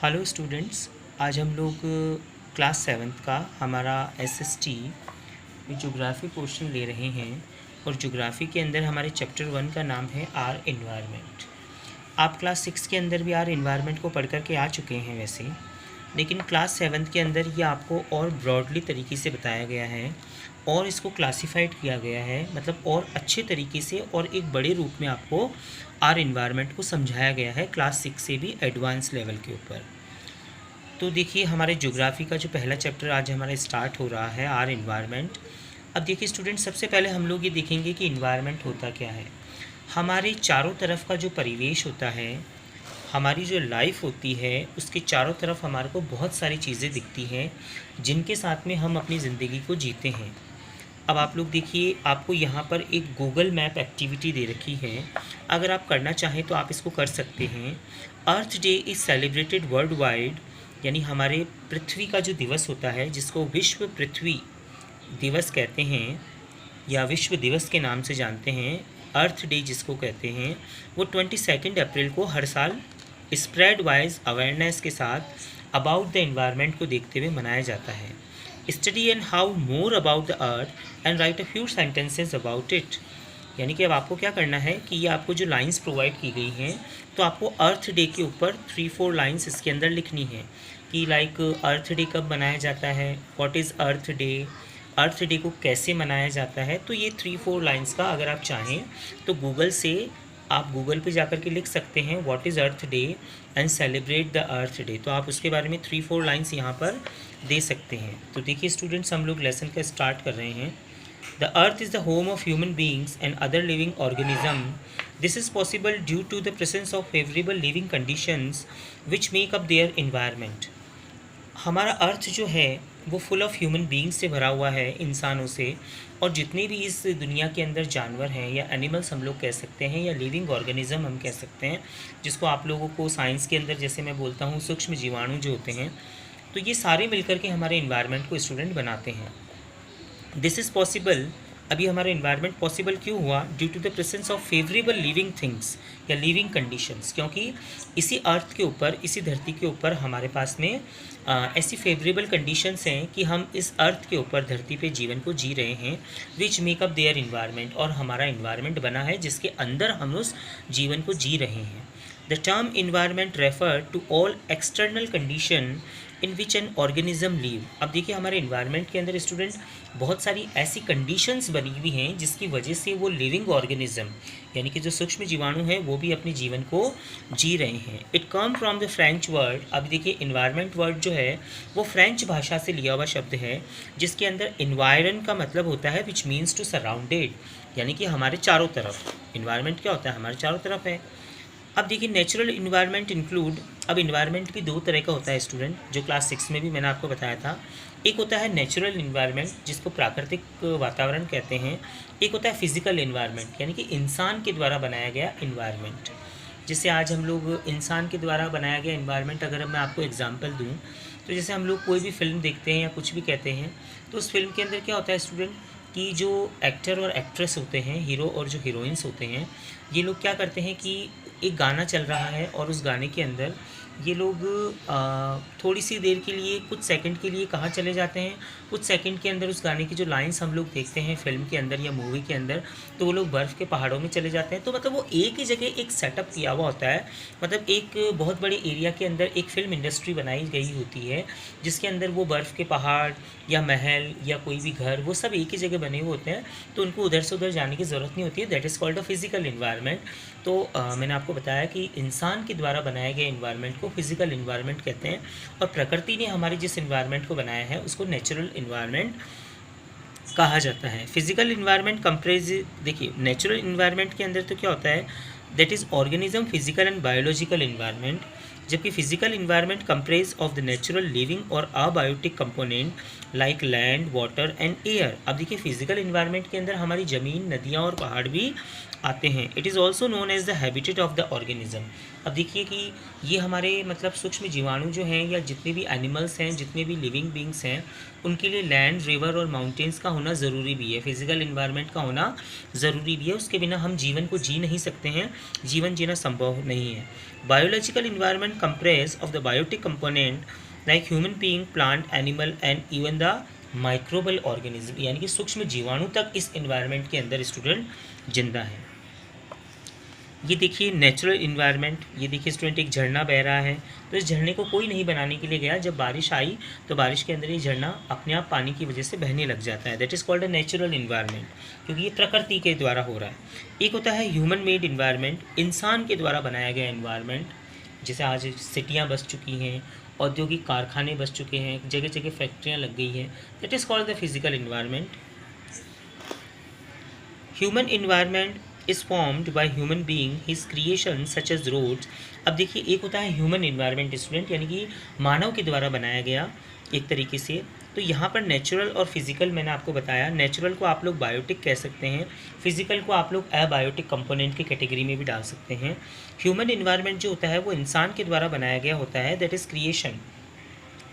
Hello students, आज हम लोग क्लास सेवन्थ का हमारा एसएसटी ज्योग्राफी पोर्शन ले रहे हैं और ज्योग्राफी के अंदर हमारे चैप्टर 1 का नाम है आर इन्वायरमेंट। आप क्लास 6 के अंदर भी आर इन्वायरमेंट को पढ़ कर के आ चुके हैं वैसे, लेकिन क्लास सेवन्थ के अंदर ये आपको और ब्रॉडली तरीके से बताया गया है और इसको क्लासिफाइड किया गया है, मतलब और अच्छे तरीके से और एक बड़े रूप में आपको आर इन्वायरमेंट को समझाया गया है क्लास 6 से भी एडवांस लेवल के ऊपर। तो देखिए, हमारे ज्योग्राफी का जो पहला चैप्टर आज हमारा स्टार्ट हो रहा है आर इन्वायरमेंट। अब देखिए स्टूडेंट, सबसे पहले हम लोग ये देखेंगे कि इन्वायरमेंट होता क्या है। हमारे चारों तरफ का जो परिवेश होता है, हमारी जो लाइफ होती है, उसके चारों तरफ हमारे को बहुत सारी चीज़ें दिखती हैं जिनके साथ में हम अपनी ज़िंदगी को जीते हैं। अब आप लोग देखिए, आपको यहाँ पर एक गूगल मैप एक्टिविटी दे रखी है। अगर आप करना चाहें तो आप इसको कर सकते हैं। Earth day is celebrated worldwide, यानी हमारे पृथ्वी का जो दिवस होता है, जिसको विश्व पृथ्वी दिवस कहते हैं या विश्व दिवस के नाम से जानते हैं, अर्थ डे जिसको कहते हैं, वो 22 अप्रैल को हर साल स्प्रेड वाइज अवेयरनेस के साथ अबाउट द एनवायरनमेंट को देखते हुए मनाया जाता है। Study and how more about the earth and right a few sentences about it. यानी कि अब आपको क्या करना है कि ये आपको जो लाइंस प्रोवाइड की गई हैं, तो आपको अर्थ डे के ऊपर 3-4 लाइंस इसके अंदर लिखनी है कि लाइक अर्थ डे कब मनाया जाता है, व्हाट इज़ अर्थ डे को कैसे मनाया जाता है। तो ये 3-4 लाइंस का अगर आप चाहें तो गूगल से आप गूगल पे जाकर के लिख सकते हैं what is earth day and celebrate the earth day. तो आप उसके बारे में 3-4 लाइंस यहाँ पर दे सकते हैं। तो देखिए स्टूडेंट्स, हम लोग लेसन का स्टार्ट कर रहे हैं। The earth is the home of human beings and other living organism. This is possible due to the presence of favourable living conditions which make up their environment. हमारा earth जो है वो full of human beings से भरा हुआ है, इंसानों से, और जितने भी इस दुनिया के अंदर जानवर हैं या एनिमल्स हम लोग कह सकते हैं या लिविंग ऑर्गेनिज्म हम कह सकते हैं, जिसको आप लोगों को साइंस के अंदर जैसे मैं बोलता हूँ सूक्ष्म जीवाणु जो होते हैं, तो ये सारे मिलकर के हमारे इन्वायरमेंट को स्टूडेंट बनाते हैं। दिस इज़ पॉसिबल, अभी हमारा इन्वायरमेंट पॉसिबल क्यों हुआ? Due to the presence of favourable living things या लिविंग कंडीशंस, क्योंकि इसी अर्थ के ऊपर, इसी धरती के ऊपर हमारे पास में ऐसी फेवरेबल कंडीशंस हैं कि हम इस अर्थ के ऊपर धरती पे जीवन को जी रहे हैं, विच मेकअप देयर इन्वायरमेंट, और हमारा इन्वायरमेंट बना है जिसके अंदर हम उस जीवन को जी रहे हैं। The term environment refer to all external condition in which an organism live. अब देखिए, हमारे इन्वायरमेंट के अंदर स्टूडेंट बहुत सारी ऐसी कंडीशंस बनी हुई हैं जिसकी वजह से वो लिविंग ऑर्गेनिज्म यानी कि जो सूक्ष्म जीवाणु हैं वो भी अपने जीवन को जी रहे हैं। It come from the French word. अब देखिए, इन्वायरमेंट वर्ड जो है वो फ्रेंच भाषा से लिया हुआ शब्द है, जिसके अंदर इन्वायरन का मतलब होता है विच मीन्स टू सराउंडेड, यानी कि हमारे चारों तरफ। इन्वायरमेंट क्या होता है? हमारे चारों तरफ है। अब देखिए, नेचुरल इन्वायरमेंट इंक्लूड, अब इन्वायरमेंट भी दो तरह का होता है स्टूडेंट, जो क्लास 6 में भी मैंने आपको बताया था। एक होता है नेचुरल इन्वायरमेंट जिसको प्राकृतिक वातावरण कहते हैं। एक होता है फिजिकल इन्वायरमेंट, यानी कि इंसान के द्वारा बनाया गया इन्वायरमेंट। जैसे आज हम लोग इंसान के द्वारा बनाया गया इन्वायरमेंट, अगर मैं आपको एग्जांपल दूं, तो जैसे हम लोग कोई भी फिल्म देखते हैं या कुछ भी कहते हैं, तो उस फिल्म के अंदर क्या होता है स्टूडेंट कि जो एक्टर और एक्ट्रेस होते हैं, हीरो और जो हीरोइंस होते हैं, ये लोग क्या करते हैं कि एक गाना चल रहा है और उस गाने के अंदर ये लोग थोड़ी सी देर के लिए, कुछ सेकंड के लिए कहाँ चले जाते हैं, कुछ सेकंड के अंदर उस गाने की जो लाइंस हम लोग देखते हैं फिल्म के अंदर या मूवी के अंदर, तो वो लोग बर्फ़ के पहाड़ों में चले जाते हैं। तो मतलब वो एक ही जगह एक सेटअप किया हुआ होता है, मतलब एक बहुत बड़े एरिया के अंदर एक फ़िल्म इंडस्ट्री बनाई गई होती है, जिसके अंदर वो बर्फ़ के पहाड़ या महल या कोई भी घर, वो सब एक ही जगह बने हुए होते हैं, तो उनको उधर से उधर जाने की ज़रूरत नहीं होती है। That is called a physical environment. तो मैंने आपको बताया कि इंसान के द्वारा बनाए गए इन्वायरमेंट को फिजिकल इन्वायरमेंट कहते हैं, और प्रकृति ने हमारे जिस इन्वायरमेंट को बनाया है उसको नेचुरल इन्वायरमेंट कहा जाता है। फिजिकल इन्वायरमेंट कंप्रेज, देखिए नेचुरल इन्वायरमेंट के अंदर तो क्या होता है, that is organism, physical and biological environment, जबकि physical environment comprises of the natural living और abiotic component like land, water and air. अब देखिए, फिजिकल इन्वायरमेंट के अंदर हमारी ज़मीन, नदियाँ और पहाड़ भी आते हैं। It is also known as the habitat of the organism. अब देखिए कि ये हमारे मतलब सूक्ष्म जीवाणु जो हैं या जितने भी एनिमल्स हैं, जितने भी लिविंग बींग्स हैं, उनके लिए लैंड, रिवर और माउंटेन्स का होना ज़रूरी भी है, फिजिकल इन्वायरमेंट का होना ज़रूरी भी है। उसके बिना हम जीवन को जी नहीं सकते हैं, जीवन जीना संभव नहीं है। Biological environment comprises of the biotic component like human being, plant, animal and even the microbial organism, यानी कि सूक्ष्म जीवाणु तक इस इन्वायरमेंट के अंदर स्टूडेंट जिंदा है। ये देखिए नेचुरल इन्वायरमेंट, ये देखिए स्टूडेंट एक झरना बह रहा है, तो इस झरने को कोई नहीं बनाने के लिए गया, जब बारिश आई तो बारिश के अंदर ये झरना अपने आप पानी की वजह से बहने लग जाता है। That is called a natural environment, क्योंकि ये प्रकृति के द्वारा हो रहा है। एक होता है ह्यूमन मेड इन्वायरमेंट, इंसान के द्वारा बनाया गया इन्वायरमेंट, जैसे आज सिटियाँ बस चुकी हैं, औद्योगिक कारखाने बस चुके हैं, जगह जगह फैक्ट्रियाँ लग गई हैं। That is called the physical environment. Human environment is formed by human being, his creation such as roads. अब देखिए एक होता है ह्यूमन इन्वायरमेंट स्टूडेंट, यानी कि मानव के द्वारा बनाया गया एक तरीके से। तो यहाँ पर नेचुरल और फिजिकल मैंने आपको बताया। नेचुरल को आप लोग बायोटिक कह सकते हैं, फिजिकल को आप लोग अबायोटिक कंपोनेंट की कैटेगरी में भी डाल सकते हैं। ह्यूमन इन्वायरमेंट जो होता है वो इंसान के द्वारा बनाया गया होता है, दैट इज़ क्रिएशन।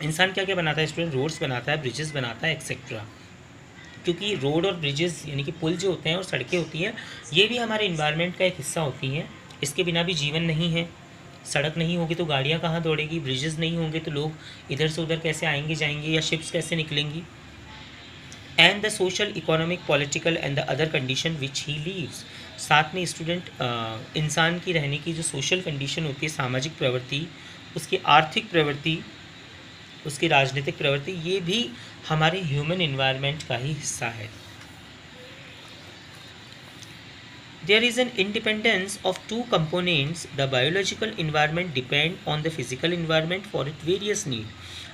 इंसान क्या क्या बनाता है स्टूडेंट? रोड्स बनाता है, ब्रिजेस बनाता है, एक्सेट्रा। क्योंकि रोड और ब्रिजेस यानी कि पुल जो होते हैं और सड़कें होती हैं, ये भी हमारे इन्वायरमेंट का एक हिस्सा होती हैं। इसके बिना भी जीवन नहीं है। सड़क नहीं होगी तो गाड़ियाँ कहाँ दौड़ेगी, ब्रिजेस नहीं होंगे तो लोग इधर से उधर कैसे आएंगे जाएंगे, या शिप्स कैसे निकलेंगी। And the social, economic, political and the other condition which he leaves. साथ में स्टूडेंट इंसान की रहने की जो सोशल कंडीशन होती है, सामाजिक प्रवृत्ति, उसकी आर्थिक प्रवृत्ति, उसकी राजनीतिक प्रवृत्ति, ये भी हमारे ह्यूमन इन्वायरमेंट का ही हिस्सा है। There is an independence of two components. The biological environment depend on the physical environment for its various need.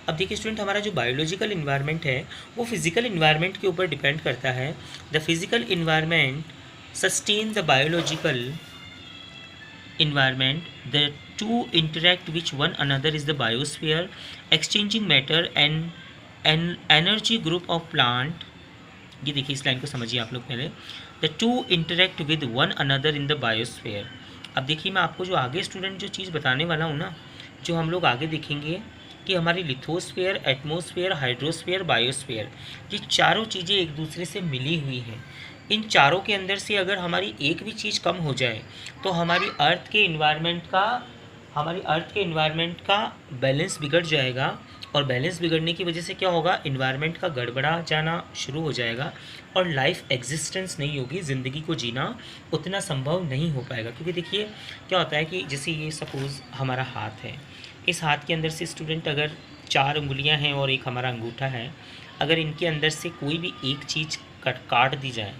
अब देखिए स्टूडेंट, हमारा जो बायोलॉजिकल इन्वायरमेंट है वो फिजिकल इन्वायरमेंट के ऊपर डिपेंड करता है। The physical environment sustain the biological environment. The two interact with one another is the biosphere, exchanging matter and an energy group of plant. ये देखिए इस लाइन को समझिए आप लोग पहले। The two interact with one another in the biosphere. अब देखिए मैं आपको जो आगे स्टूडेंट जो चीज़ बताने वाला हूँ ना, जो हम लोग आगे देखेंगे कि हमारी लिथोस्फीयर, एटमॉस्फेयर, हाइड्रोस्फीयर, बायोस्फीयर, ये चारों चीज़ें एक दूसरे से मिली हुई हैं। इन चारों के अंदर से अगर हमारी एक भी चीज़ कम हो जाए तो हमारी अर्थ के इन्वायरमेंट का बैलेंस बिगड़ जाएगा, और बैलेंस बिगड़ने की वजह से क्या होगा, इन्वायरमेंट का गड़बड़ा जाना शुरू हो जाएगा और लाइफ एग्जिस्टेंस नहीं होगी, ज़िंदगी को जीना उतना संभव नहीं हो पाएगा। क्योंकि देखिए क्या होता है कि जैसे ये सपोज़ हमारा हाथ है, इस हाथ के अंदर से स्टूडेंट अगर 4 उंगलियां हैं और एक हमारा अंगूठा है, अगर इनके अंदर से कोई भी एक चीज़ काट दी जाए,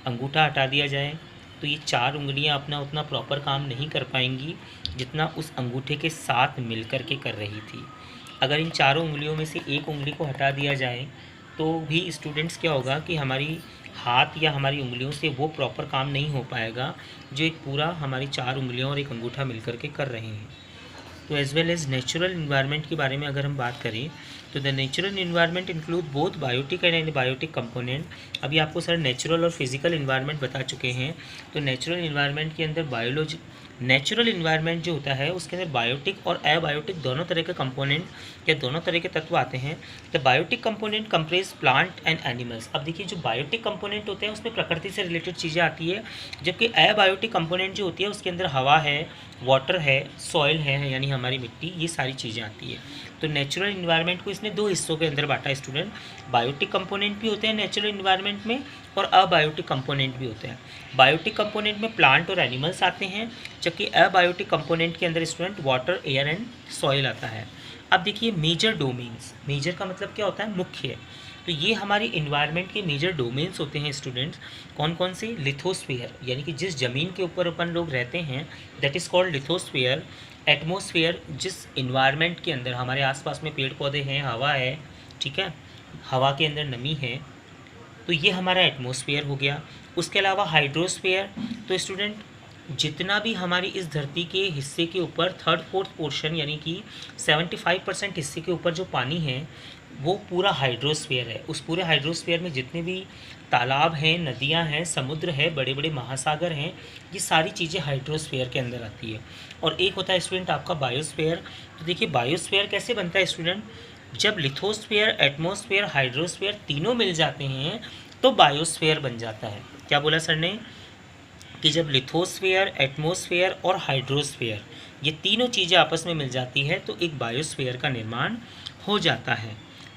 अंगूठा हटा दिया जाए, तो ये 4 उंगलियां अपना उतना प्रॉपर काम नहीं कर पाएंगी जितना उस अंगूठे के साथ मिल कर के कर रही थी। अगर इन चारों उंगलियों में से एक उंगली को हटा दिया जाए तो भी स्टूडेंट्स क्या होगा कि हमारी हाथ या हमारी उंगलियों से वो प्रॉपर काम नहीं हो पाएगा जो एक पूरा हमारी 4 उंगलियों और एक अंगूठा मिल कर के कर रहे हैं। तो as well as natural environment के बारे में अगर हम बात करें तो the natural environment include both biotic and abiotic component. अभी आपको सर नेचुरल और फिजिकल इन्वायरमेंट बता चुके हैं। तो नेचुरल इन्वायरमेंट के अंदर नेचुरल इन्वायरमेंट जो होता है उसके अंदर बायोटिक और अबायोटिक दोनों तरह के कंपोनेंट या दोनों तरह के तत्व आते हैं। The biotic component comprises plant and animals. अब देखिए जो बायोटिक कंपोनेंट होते हैं उसमें प्रकृति से रिलेटेड चीज़ें आती है, जबकि अबायोटिक कंपोनेंट जो होती है उसके अंदर हवा है, वाटर है, सॉइल है यानी हमारी मिट्टी, ये सारी चीज़ें आती है। तो नेचुरल इन्वायरमेंट को इसने 2 हिस्सों के अंदर बांटा है स्टूडेंट। बायोटिक कंपोनेंट भी होते हैं नेचुरल इन्वायरमेंट में और अबायोटिक कंपोनेंट भी होते हैं। बायोटिक कंपोनेंट में प्लांट और एनिमल्स आते हैं, जबकि अबायोटिक कंपोनेंट के अंदर student water, air and soil आता है। अब देखिए मेजर डोमेन्स, मेजर का मतलब क्या होता है, मुख्य। तो ये हमारी इन्वायरमेंट के मेजर डोमेन्स होते हैं स्टूडेंट्स। कौन कौन से? लिथोस्फीयर यानी कि जिस ज़मीन के ऊपर अपन लोग रहते हैं, that is called lithosphere. Atmosphere, जिस इन्वायरमेंट के अंदर हमारे आसपास में पेड़ पौधे हैं, हवा है, ठीक है, हवा के अंदर नमी है, तो ये हमारा एटमॉस्फेयर हो गया। उसके अलावा हाइड्रोस्फीयर, तो स्टूडेंट जितना भी हमारी इस धरती के हिस्से के ऊपर 3/4 पोर्शन यानी कि 75% हिस्से के ऊपर जो पानी है वो पूरा हाइड्रोस्फीयर है। उस पूरे हाइड्रोस्फीयर में जितने भी तालाब हैं, नदियाँ हैं, समुद्र है, बड़े बड़े महासागर हैं, ये सारी चीज़ें हाइड्रोस्फीयर के अंदर आती है। और एक होता है स्टूडेंट आपका बायोस्फीयर। तो देखिए बायोस्फीयर कैसे बनता है स्टूडेंट, जब लिथोस्फीयर, एटमॉस्फेयर, हाइड्रोस्फीयर तीनों मिल जाते हैं तो बायोस्फीयर बन जाता है। क्या बोला सर ने कि जब लिथोस्फीयर, एटमॉस्फेयर और हाइड्रोस्फीयर ये तीनों चीज़ें आपस में मिल जाती है तो एक बायोस्फीयर का निर्माण हो जाता है।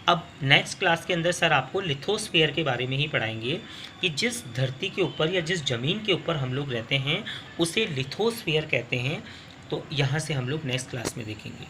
अब नेक्स्ट क्लास के अंदर सर आपको लिथोस्फीयर के बारे में ही पढ़ाएंगे कि जिस धरती के ऊपर या जिस ज़मीन के ऊपर हम लोग रहते हैं उसे लिथोस्फीयर कहते हैं। तो यहाँ से हम लोग नेक्स्ट क्लास में देखेंगे।